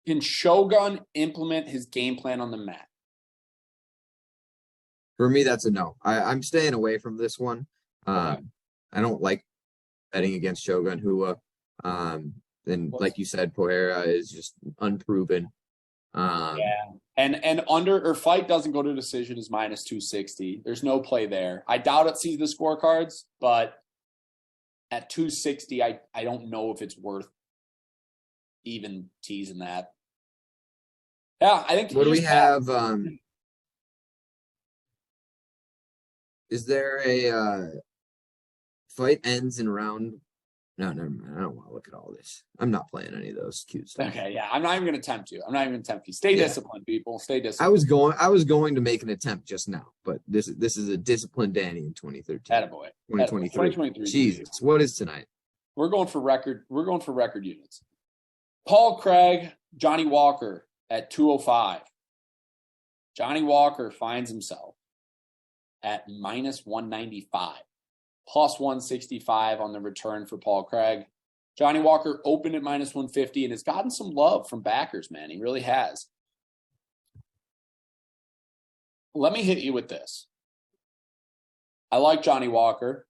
can Shogun implement his game plan on the mat? For me, that's a no. I'm staying away from this one. I don't like betting against Shogun Hua. And like you said, Poirier is just unproven. And under or fight doesn't go to decision is minus 260. There's no play there. I doubt it sees the scorecards, but at 260, I don't know if it's worth even teasing that. Yeah, I think. What do we have? Is there a fight ends in round? No, never mind. I don't want to look at all this. I'm not playing any of those cues. Okay, yeah. I'm not even going to tempt you. Stay disciplined, people. Stay disciplined. I was going to make an attempt just now, but this is a disciplined Danny in 2013. Attaboy. 2023. Jesus, what is tonight? We're going for record units. Paul Craig, Johnny Walker at 205. Johnny Walker finds himself at minus 195. Plus 165 on the return for Paul Craig. Johnny Walker opened at minus 150 and has gotten some love from backers, man. He really has. Let me hit you with this. I like Johnny Walker.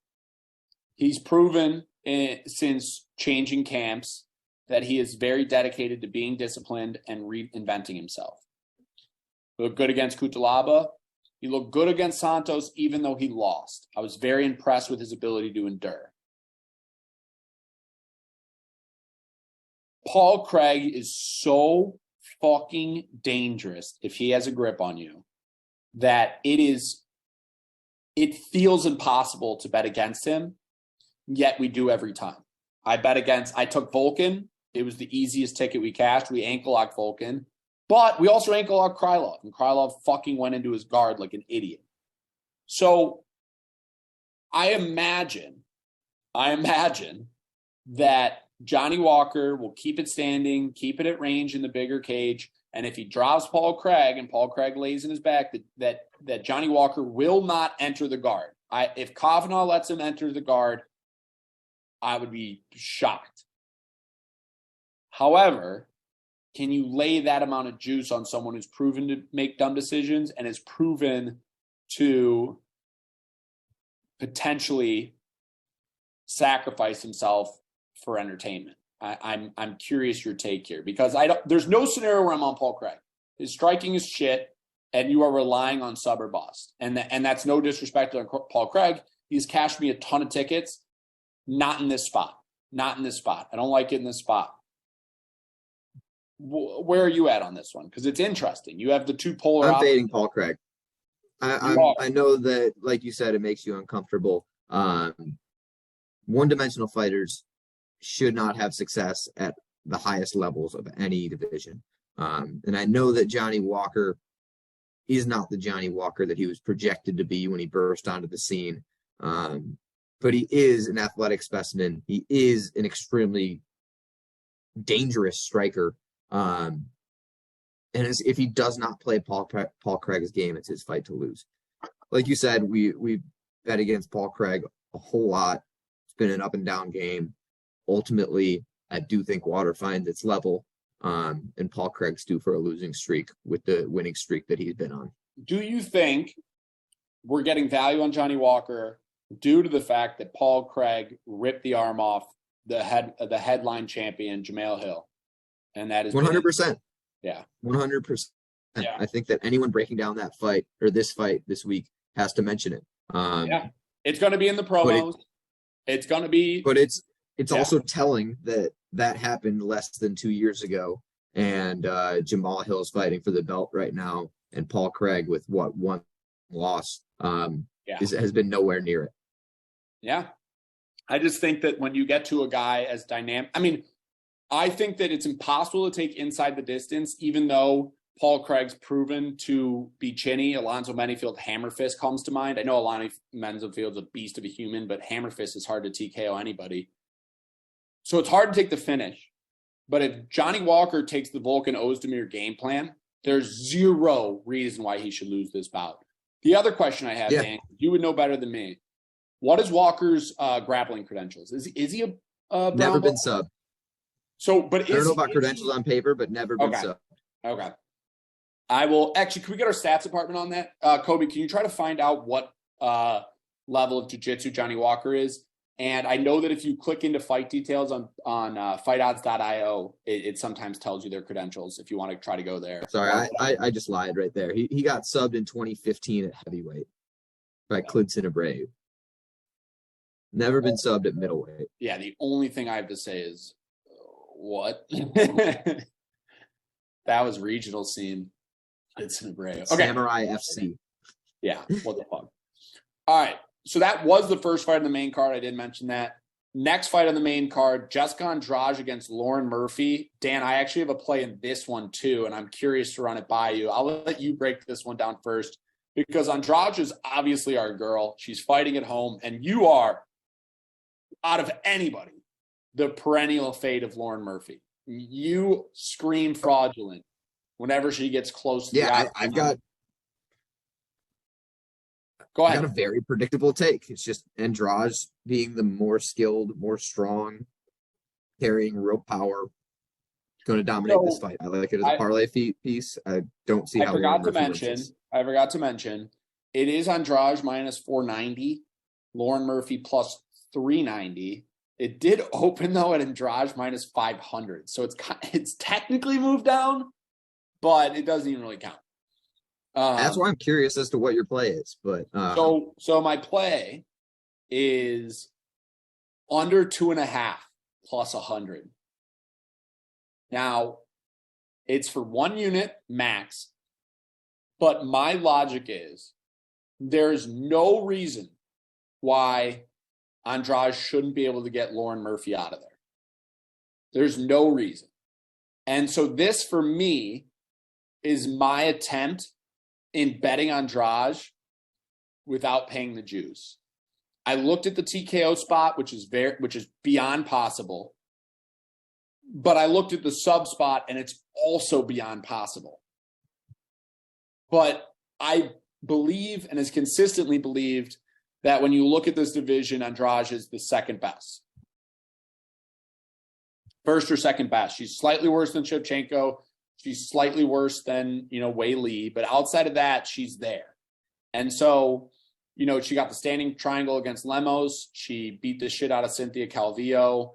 He's proven since changing camps that he is very dedicated to being disciplined and reinventing himself. He looked good against Cutelaba. He looked good against Santos, even though he lost. I was very impressed with his ability to endure. Paul Craig is so fucking dangerous if he has a grip on you that it feels impossible to bet against him, yet we do every time. I took Volkan. It was the easiest ticket we cashed. We ankle locked Volkan. But we also ankle locked Krylov, and Krylov fucking went into his guard like an idiot. So I imagine that Johnny Walker will keep it standing, keep it at range in the bigger cage, and if he drops Paul Craig and Paul Craig lays in his back, that Johnny Walker will not enter the guard. If Kavanaugh lets him enter the guard, I would be shocked. However, can you lay that amount of juice on someone who's proven to make dumb decisions and is proven to potentially sacrifice himself for entertainment? I'm curious your take here, because there's no scenario where I'm on Paul Craig. His striking is shit, and you are relying on sub or bust. And that's no disrespect to Paul Craig. He's cashed me a ton of tickets. Not in this spot. I don't like it in this spot. Where are you at on this one? Because it's interesting. You have the two polar. I'm fading Paul Craig. I know that, like you said, it makes you uncomfortable. One-dimensional fighters should not have success at the highest levels of any division. And I know that Johnny Walker is not the Johnny Walker that he was projected to be when he burst onto the scene. But he is an athletic specimen. He is an extremely dangerous striker. And if he does not play Paul Craig's game, it's his fight to lose. Like you said, we bet against Paul Craig a whole lot. It's been an up and down game. Ultimately, I do think water finds its level, and Paul Craig's due for a losing streak with the winning streak that he's been on. Do you think we're getting value on Johnny Walker due to the fact that Paul Craig ripped the arm off the headline champion, Jamahal Hill? And that is 100%. Yeah. 100%. Yeah. I think that anyone breaking down that fight or this fight this week has to mention it. Yeah. It's going to be in the promos. It's going to be. But it's also telling that happened less than 2 years ago. And Jamahal Hill is fighting for the belt right now. And Paul Craig, with one loss, has been nowhere near it. Yeah. I just think that when you get to a guy as dynamic, I think that it's impossible to take inside the distance, even though Paul Craig's proven to be chinny. Alonzo Menifield hammer fist comes to mind. I know Alonzo Menifield's a beast of a human, but hammer fist is hard to TKO anybody. So it's hard to take the finish. But if Johnny Walker takes the Volkan Ozdemir game plan, there's zero reason why he should lose this bout. The other question I have, Dan, you would know better than me. What is Walker's grappling credentials? Is he a never been sub? So, but I don't know about credentials on paper, but never been sub. Okay. I will actually. Can we get our stats department on that? Kobe, can you try to find out what level of jiu-jitsu Johnny Walker is? And I know that if you click into fight details on fightodds.io, it sometimes tells you their credentials if you want to try to go there. Sorry, I just lied right there. He got subbed in 2015 at heavyweight by Klidson Abreu. Never been subbed at middleweight. Yeah, the only thing I have to say is, what? That was regional scene. Klidson Abreu. Okay. Samurai FC. Yeah, what the fuck? All right. So that was the first fight on the main card. I did mention that. Next fight on the main card, Jessica Andrade against Lauren Murphy. Dan, I actually have a play in this one too, and I'm curious to run it by you. I'll let you break this one down first because Andrade is obviously our girl. She's fighting at home, and you are, out of anybody, the perennial fate of Lauren Murphy. You scream fraudulent whenever she gets close to the I've got Go ahead. Got a very predictable take. It's just Andrade being the more skilled, more strong, carrying real power, going to dominate this fight. I like it as a parlay piece. I don't see how. I forgot to mention. It is Andrade minus 490, Lauren Murphy plus 390. It did open though at Andrade minus 500, so it's technically moved down, but it doesn't even really count. That's why I'm curious as to what your play is. But so my play is under 2.5 plus 100. Now, it's for 1 unit max, but my logic is there's no reason why Andrade shouldn't be able to get Lauren Murphy out of there. There's no reason. And so this, for me, is my attempt in betting Andrade without paying the juice. I looked at the TKO spot, which is beyond possible, but I looked at the sub spot and it's also beyond possible. But I believe and has consistently believed that when you look at this division, Andrade is the second best. First or second best. She's slightly worse than Shevchenko. She's slightly worse than, Wei Li, but outside of that, she's there. And so, she got the standing triangle against Lemos. She beat the shit out of Cynthia Calvillo.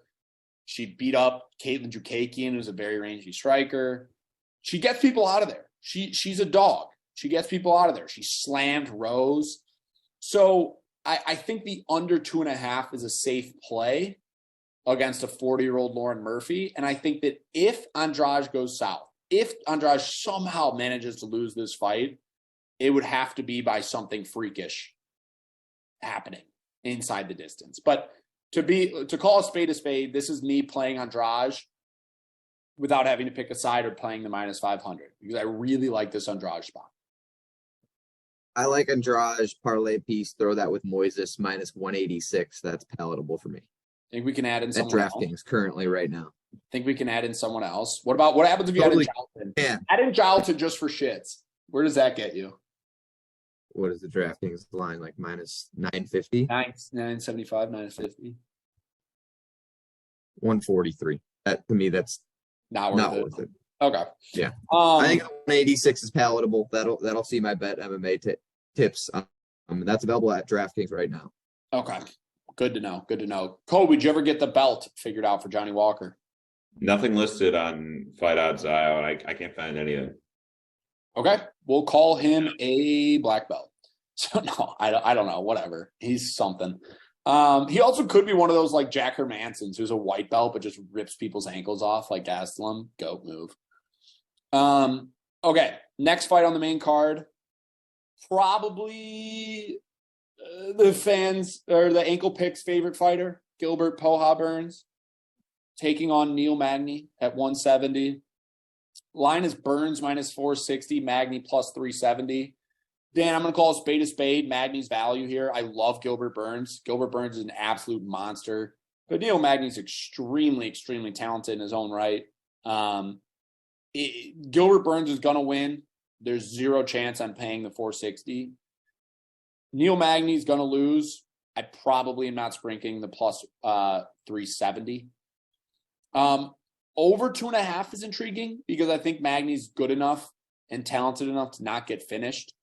She beat up Caitlin Jukakian, who's a very rangy striker. She gets people out of there. She's a dog. She gets people out of there. She slammed Rose. So I think the under 2.5 is a safe play against a 40-year-old Lauren Murphy. And I think that if Andrade goes south, if Andrade somehow manages to lose this fight, it would have to be by something freakish happening inside the distance. But to call a spade, this is me playing Andrade without having to pick a side or playing the minus 500 because I really like this Andrade spot. I like Andrade parlay piece. Throw that with Moises minus 186. That's palatable for me. Think we can add in someone else? DraftKings currently right now. Think we can add in someone else? What happens if you add in Charlton? Yeah. Add in Charlton just for shits. Where does that get you? What is the DraftKings line, like minus 950? 975, 950. 143. That to me, that's not worth it. Okay. Yeah. I think 186 is palatable. That'll see my bet MMA tips. That's available at DraftKings right now. Okay. Good to know. Kobe, did you ever get the belt figured out for Johnny Walker? Nothing listed on Fight Odds IO. I can't find any of it. Okay. We'll call him a black belt. So no, I don't know. Whatever. He's something. He also could be one of those like Jack Hermansons who's a white belt but just rips people's ankles off like Gastelum. Goat move. Okay. Next fight on the main card. Probably the fans or the ankle picks favorite fighter, Gilbert Poha Burns, taking on Neil Magny at 170. Line is Burns minus 460, Magny plus 370. Dan, I'm going to call a spade. Magny's value here. I love Gilbert Burns. Gilbert Burns is an absolute monster. But Neil Magny's extremely, extremely talented in his own right. Gilbert Burns is going to win. There's zero chance I'm paying the 460. Neil Magny's going to lose. I probably am not sprinkling the plus 370. Over 2.5 is intriguing because I think Magny's good enough and talented enough to not get finished.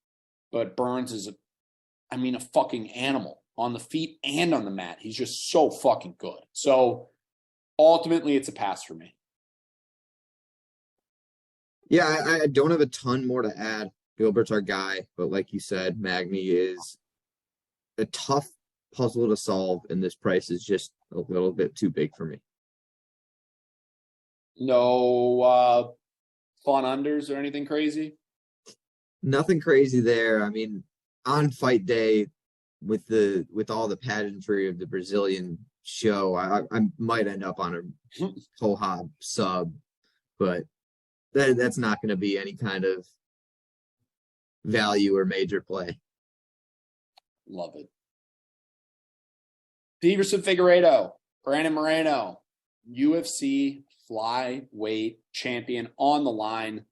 But Burns is, a fucking animal on the feet and on the mat. He's just so fucking good. So ultimately, it's a pass for me. Yeah, I don't have a ton more to add. Gilbert's our guy, but like you said, Magny is a tough puzzle to solve, and this price is just a little bit too big for me. No fun unders or anything crazy? Nothing crazy there. I mean, on fight day, with all the pageantry of the Brazilian show, I might end up on a Poha sub, but that's not going to be any kind of value or major play. Love it. Peterson Figueiredo, Brandon Moreno, UFC flyweight champion on the line.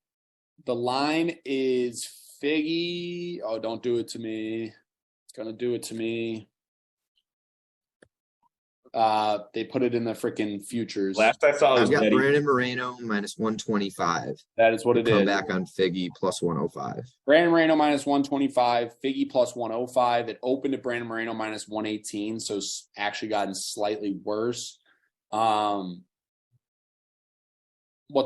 The line is Figgy. Oh, don't do it to me. It's going to do it to me. They put it in the freaking futures. Last I saw, I've got Brandon Moreno minus 125. That is what it is. Come back on Figgy plus 105. Brandon Moreno minus 125, Figgy plus 105. It opened at Brandon Moreno minus 118, so it's actually gotten slightly worse. What's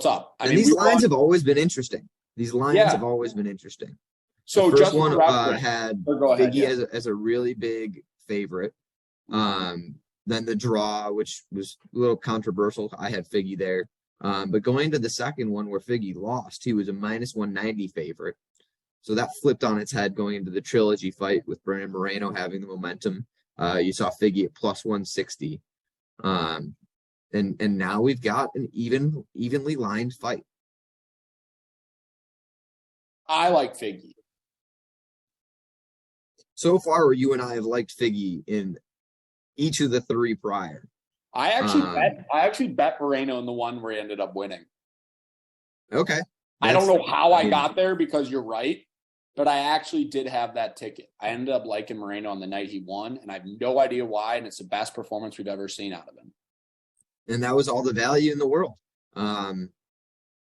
up? These lines have always been interesting. Have always been interesting. So the first just one had Figgy as a really big favorite. Then the draw, which was a little controversial. I had Figgy there. But going to the second one where Figgy lost, he was a minus 190 favorite. So that flipped on its head going into the trilogy fight with Brandon Moreno having the momentum. You saw Figgy at plus 160. And now we've got an evenly lined fight. I like Figgy. So far, you and I have liked Figgy in each of the three prior. I actually bet Moreno in the one where he ended up winning. Okay. I don't know how I got there because you're right, but I actually did have that ticket. I ended up liking Moreno on the night he won, and I have no idea why, and it's the best performance we've ever seen out of him. And that was all the value in the world.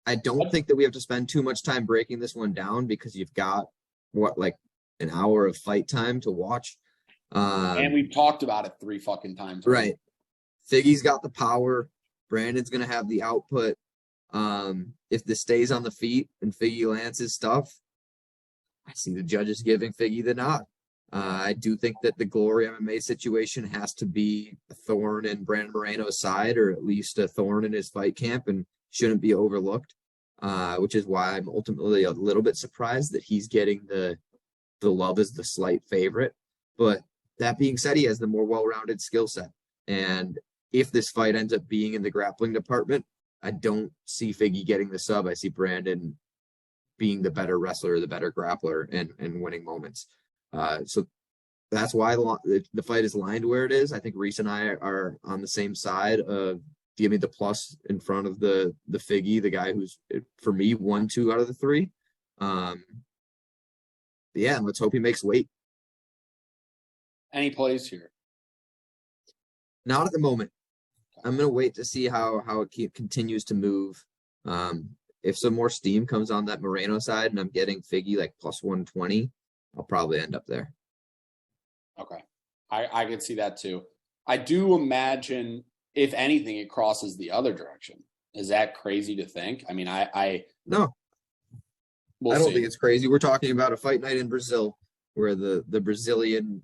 I don't think that we have to spend too much time breaking this one down because you've got, like an hour of fight time to watch. And we've talked about it 3 fucking times. Right. Figgy's got the power. Brandon's going to have the output. If this stays on the feet and Figgy lands his stuff, I see the judges giving Figgy the nod. I do think that the Glory MMA situation has to be a thorn in Brandon Moreno's side, or at least a thorn in his fight camp, and shouldn't be overlooked, which is why I'm ultimately a little bit surprised that he's getting the love as the slight favorite. But that being said, he has the more well-rounded skill set. And if this fight ends up being in the grappling department, I don't see Figgy getting the sub. I see Brandon being the better wrestler, the better grappler, and winning moments. So that's why the fight is lined where it is. I think Reece and I are on the same side of give me the plus in front of the Figgy, the guy who's, for me, 1-2 out of the 3. Yeah, let's hope he makes weight. Any plays here? Not at the moment. I'm going to wait to see how it continues to move. If some more steam comes on that Moreno side and I'm getting Figgy like plus 120, I'll probably end up there. Okay. I could see that too. I do imagine, if anything, it crosses the other direction. Is that crazy to think? I mean, No. We'll I don't see. think it's crazy. We're talking about a fight night in Brazil where the Brazilian,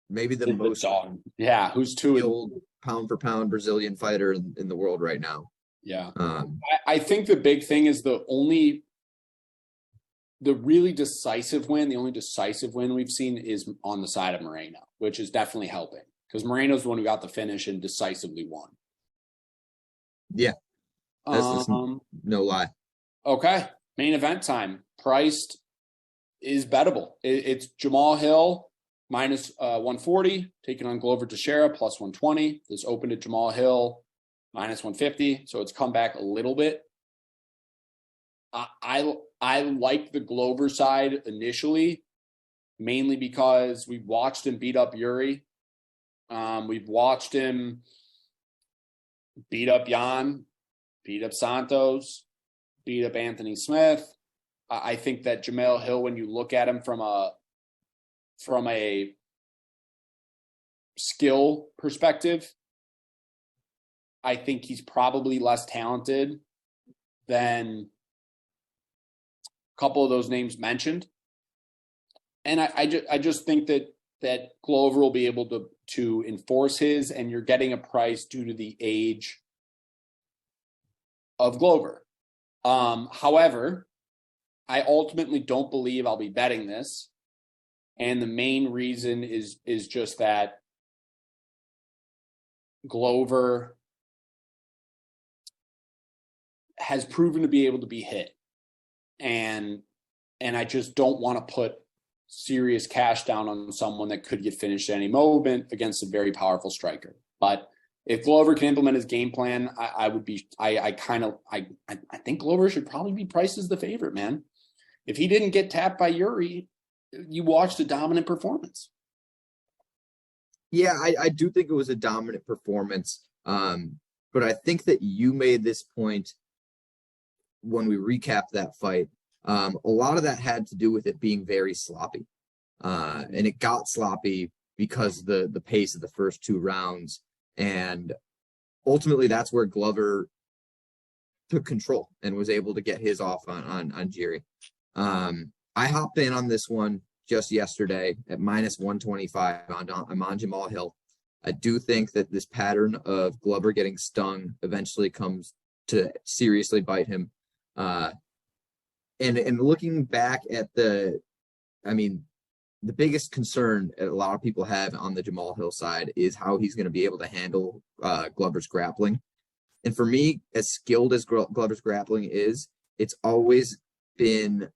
maybe the most dog. Yeah, who's skilled pound for pound Brazilian fighter in the world right now. Yeah. I think the big thing is the only decisive win we've seen is on the side of Moreno, which is definitely helping because Moreno's the one who got the finish and decisively won. Yeah. That's no lie. Okay. Main event time. Priced is bettable. It's Jamahal Hill minus 140, taking on Glover Teixeira plus 120. This opened at Jamahal Hill minus 150, so it's come back a little bit. I like the Glover side initially, mainly because we watched him beat up Yuri. We've watched him beat up Jan, beat up Santos, beat up Anthony Smith. I think that Jamahal Hill, when you look at him from a skill perspective, I think he's probably less talented than a couple of those names mentioned. And I just think that Glover will be able to enforce his, and you're getting a price due to the age of Glover. However, I ultimately don't believe I'll be betting this. And the main reason is just that Glover has proven to be able to be hit. And I just don't want to put serious cash down on someone that could get finished at any moment against a very powerful striker. But if Glover can implement his game plan, I think Glover should probably be priced as the favorite, man. If he didn't get tapped by Yuri, you watched a dominant performance. Yeah, I do think it was a dominant performance. But I think that you made this point when we recapped that fight. A lot of that had to do with it being very sloppy. And it got sloppy because the pace of the first 2 rounds. And ultimately that's where Glover took control and was able to get his off on Jiri. I hopped in on this one just yesterday at minus 125 I'm on Jamahal Hill. I do think that this pattern of Glover getting stung eventually comes to seriously bite him. And looking back at the biggest concern a lot of people have on the Jamahal Hill side is how he's going to be able to handle Glover's grappling. And for me, as skilled as Glover's grappling is, it's always been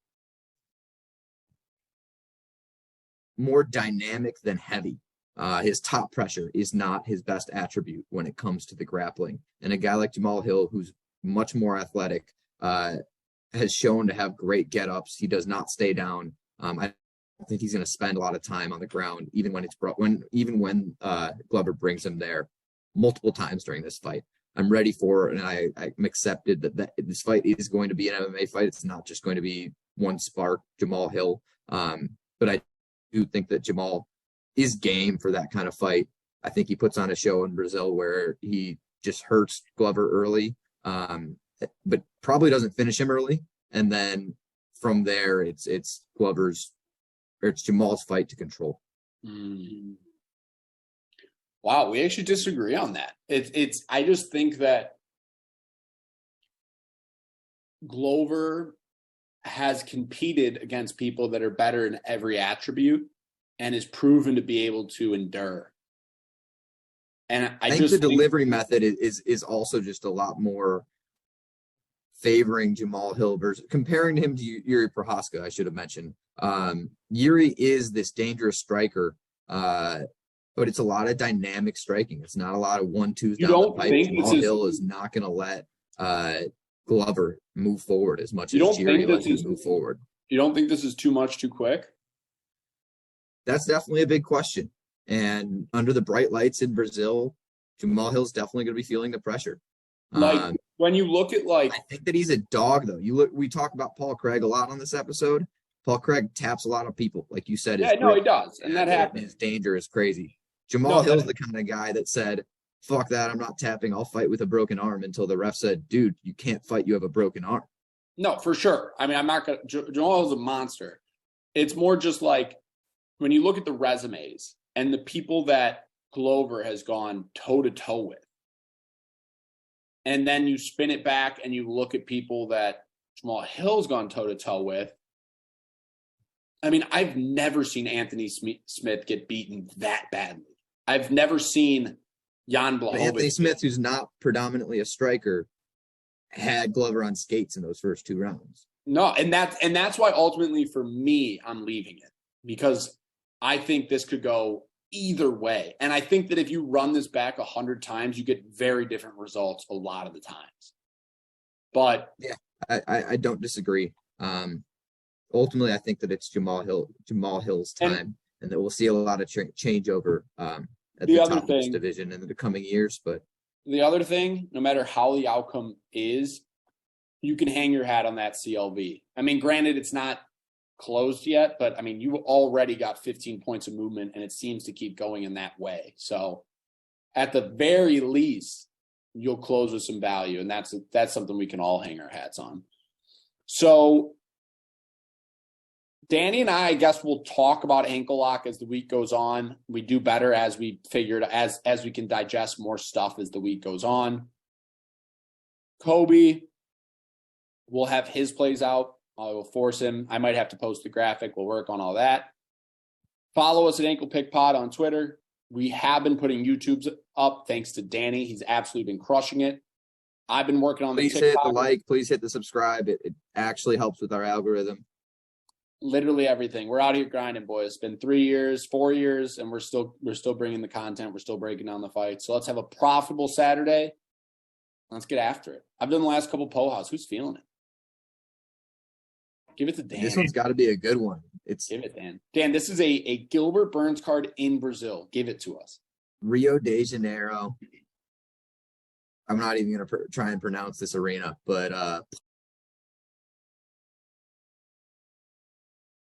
more dynamic than heavy. His top pressure is not his best attribute when it comes to the grappling. And a guy like Jamahal Hill, who's much more athletic, has shown to have great get-ups. He does not stay down. I think he's going to spend a lot of time on the ground, even when Glover brings him there multiple times during this fight. I'm ready for it, and I'm accepted that this fight is going to be an MMA fight. It's not just going to be one spark, Jamahal Hill. But I do think that Jamahal is game for that kind of fight. I think he puts on a show in Brazil where he just hurts Glover early, but probably doesn't finish him early. And then from there, it's Jamal's fight to control. Mm. Wow, we actually disagree on that. I just think that Glover has competed against people that are better in every attribute and is proven to be able to endure. And I think the delivery method is also just a lot more favoring Jamahal Hill versus comparing him to Yuri Prochazka. I should have mentioned. Yuri is this dangerous striker, but it's a lot of dynamic striking. It's not a lot of 1-2s down the pipe. Jamahal Hill is not going to let Glover move forward as much as Jiri lets him move forward. You don't think this is too much too quick? That's definitely a big question. And under the bright lights in Brazil, Jamahal Hill's definitely going to be feeling the pressure. When you look at I think that he's a dog though. We talk about Paul Craig a lot on this episode. Paul Craig taps a lot of people, like you said. Yeah, no, he does, and that happens. His danger is crazy. Jamahal Hill's the kind of guy that said, fuck that, I'm not tapping, I'll fight with a broken arm, until the ref said, dude, you can't fight, you have a broken arm. No, for sure. I mean, I'm not going to, Jamahal Hill's a monster. It's more just like, when you look at the resumes and the people that Glover has gone toe-to-toe with, and then you spin it back and you look at people that Jamahal Hill's gone toe-to-toe with, I mean, I've never seen Anthony Smith get beaten that badly. I've never seen Jan Blachowicz. Anthony Smith, who's not predominantly a striker, had Glover on skates in those first 2 rounds. No, and that's why ultimately for me, I'm leaving it, because I think this could go either way. And I think that if you run this back 100 times, you get very different results a lot of the times. But yeah, I don't disagree. Ultimately, I think that it's Jamahal Hill's time, and that we'll see a lot of changeover at the top of this division in the coming years. But the other thing, no matter how the outcome is, you can hang your hat on that CLV. I mean, granted, it's not closed yet, but I mean, you already got 15 points of movement, and it seems to keep going in that way. So at the very least, you'll close with some value, and that's something we can all hang our hats on. So Danny and I guess we'll talk about ankle lock as the week goes on. We do better as we figured, as we can digest more stuff as the week goes on. Kobe will have his plays out. I will force him. I might have to post the graphic. We'll work on all that. Follow us at Ankle Pick Pod on Twitter. We have been putting YouTubes up thanks to Danny. He's absolutely been crushing it. I've been working on the TikTok. Please hit the like. Please hit the subscribe. It actually helps with our algorithm. Literally everything. We're out here grinding, boys. It's been 3 years, 4 years, and we're still bringing the content. We're still breaking down the fight. So let's have a profitable Saturday. Let's get after it. I've done the last couple pohas. Who's feeling it? Give it to Dan. This one's got to be a good one. Give it, Dan. Dan, this is a Gilbert Burns card in Brazil. Give it to us. Rio de Janeiro. I'm not even going to try and pronounce this arena, but